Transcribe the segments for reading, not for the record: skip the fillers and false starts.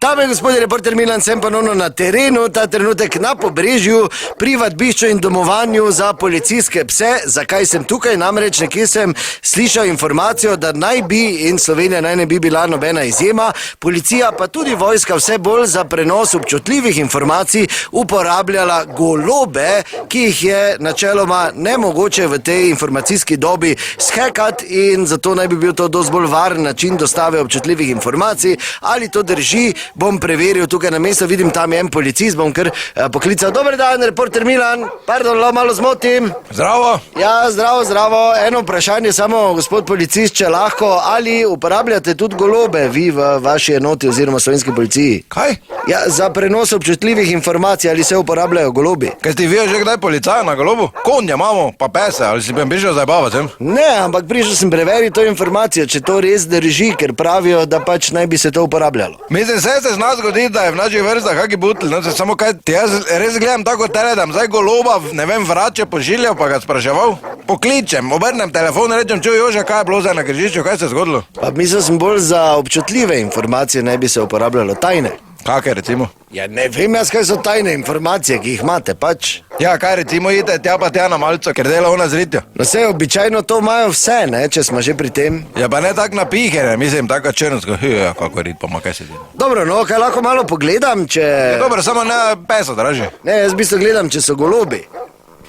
Dame in gospodje, reporter Milan, sem ponovno na terenu, ta trenutek na Pobrežju, pri vadbišču in domovanju za policijske pse. Zakaj sem tukaj? Namreč nekje sem slišal informacijo, da naj bi, in Slovenija naj ne bi bila nobena izjema, policija pa tudi vojska vse bolj za prenos občutljivih informacij uporabljala golobe, ki jih je načeloma nemogoče v tej informacijski dobi shekati, in zato naj bi bil to dosti bolj varen način dostave občutljivih informacij. Ali to drži, bom preveril tukaj na mesto, vidim tam je en policist, bom kar poklical. Dober dan, reporter Milan, pardon, malo zmotim. Zdravo. Ja, zdravo. Eno vprašanje samo, gospod policist, če lahko, ali uporabljate tudi golobe vi v vaši enoti oziroma slovenski policiji? Kaj? Ja, za prenos občutljivih informacij, ali se uporabljajo golobi? Kaj ste vi že kdaj policaja na golobu? Konja imamo, pa pese, ali si bi prišel zabavati? Ne, ampak prišel sem preveriti to informacijo, če to res drži, ker pravijo, da pač naj bi se to uporabljalo. Mislim, se zna zgoditi, da je v naših vrstah kaki butl, no se samo kaj, jaz res gledam tako tele, da zdaj goloba, ne vem, vrače pošiljal, pa ga spraševal. Pokličem, obrnem telefon, rečem, čuj Jože, kaj je bilo zdaj na križišču, kaj se je zgodilo? Pa mislil sem bolj za občutljive informacije, naj bi se uporabljalo tajne. Kakaj recimo? Ja, ne vem jaz, kaj so tajne informacije, ki jih imate, pač. Ja, kaj recimo, idete tja pa tja na malco, ker dela ona zritjo. No se, običajno to imajo vse, ne, če smo že pri tem. Ja, pa ne tak napihe, mislim, taka črnsko, ja, kako rit, pa ma kaj se ti. Dobro, no, kaj lahko malo pogledam, če... Ja, dobro, samo ne pesa, draži. Ne, jaz v bistvu gledam, če so golobi.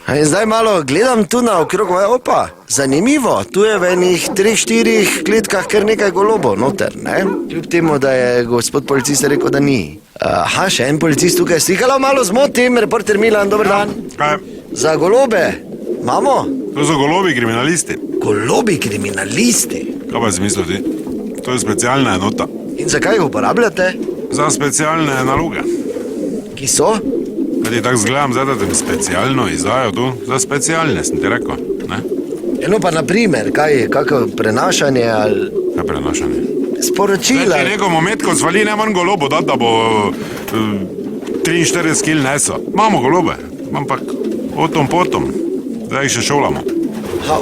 In zdaj malo gledam tu na okrog, opa, zanimivo, tu je v enih 3-4 kletkah kar nekaj golobov noter, ne? Kljub temu, da je gospod policist rekel, da ni. Aha, še en policist tukaj slikalo, malo zmotim, reporter Milan, dober dan. Kaj? Za golobe imamo? To so golobi kriminalisti. Golobi kriminalisti? Kaj pa si mislil ti? To je specialna enota. In zakaj jih uporabljate? Za specialne naloge. Ki so? Kaj ti tako zgledam, zdaj, da te mi specialno izdajo tu? Za specialne, sem ti rekel, ne? Eno pa naprimer, kako prenašanje ali... Kaj prenašanje? Sporočila. Zdaj ti nekomu metko zvali, ne manj golobo dati, da bo 43 kil neso. Imamo golobe, ampak potom, zdaj jih še šolamo.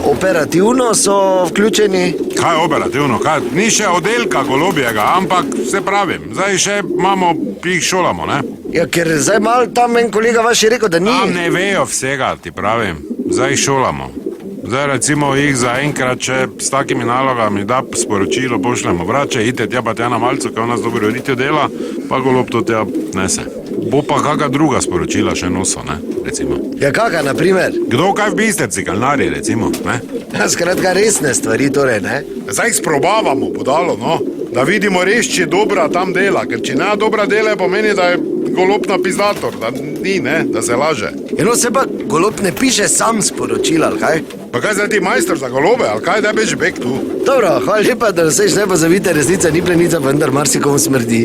Operativno so vključeni? Kaj operativno? Kaj? Ni še oddelka golobjega, ampak se pravim, zdaj še imamo, jih šolamo, ne? Ja, ker zdaj malo tam en kolega vaš je rekel, da ni. Tam ne vejo vsega, ti pravim, zdaj jih šolamo. Zdaj recimo jih zaenkrat, če s takimi nalogami da sporočilo pošljemo vrače, idite tja pa tja na malco, kaj v nas dobro ritjo dela, pa golob to tja nese. Bo pa kaka druga sporočila še noso, ne, recimo. Ja, kaka, naprimer? Kdo kaj v bisterci, kalnari, recimo, ne? Ja, skratka, resne stvari, torej, ne? Zdaj jih sprobavamo podalo, no, da vidimo res, če dobra tam dela, ker če ne dobra dela, pomeni, da je golob napizator, da ni, ne, da se laže. Eno se pa golob ne piše sam sporočila, ali kaj? Pa kaj zdaj ti majster za golobe, ali kaj, da beži bek tu? Dobro, hvala lepa, da vseš ne pozavite, resnica ni plenica, vendar marsikomu smrdi.